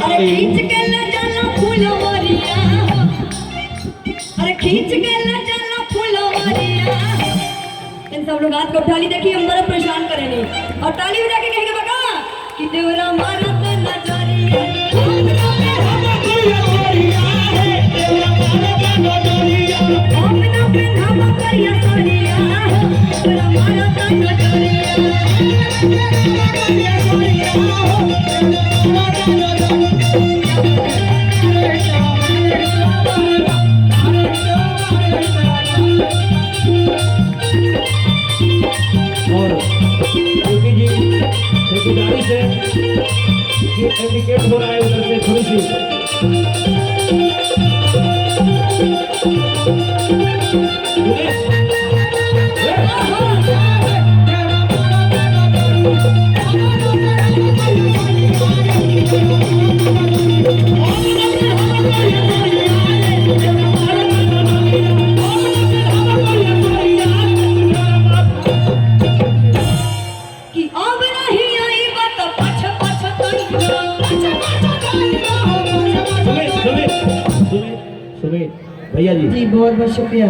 अरे खींच के ले जाना फुलवरिया, अरे खींच के ले जाना फुलवरिया। इन सब लोग हाथ को ताली देखिए, हम बड़ा परेशान करेंगे और ताली बजा के कहेंगे बका कि देवरा मारा तो नजरिया, अपना पे हम फुलवरिया है, देवरा मारा तो नजरिया, अपना पे हम करिया सोनिया, देवरा मारा तो नजरिया। और जी गुजारिश है कि इंडिकेट हो रहा है उधर से थोड़ी सी भैया जी बहुत बहुत शुक्रिया।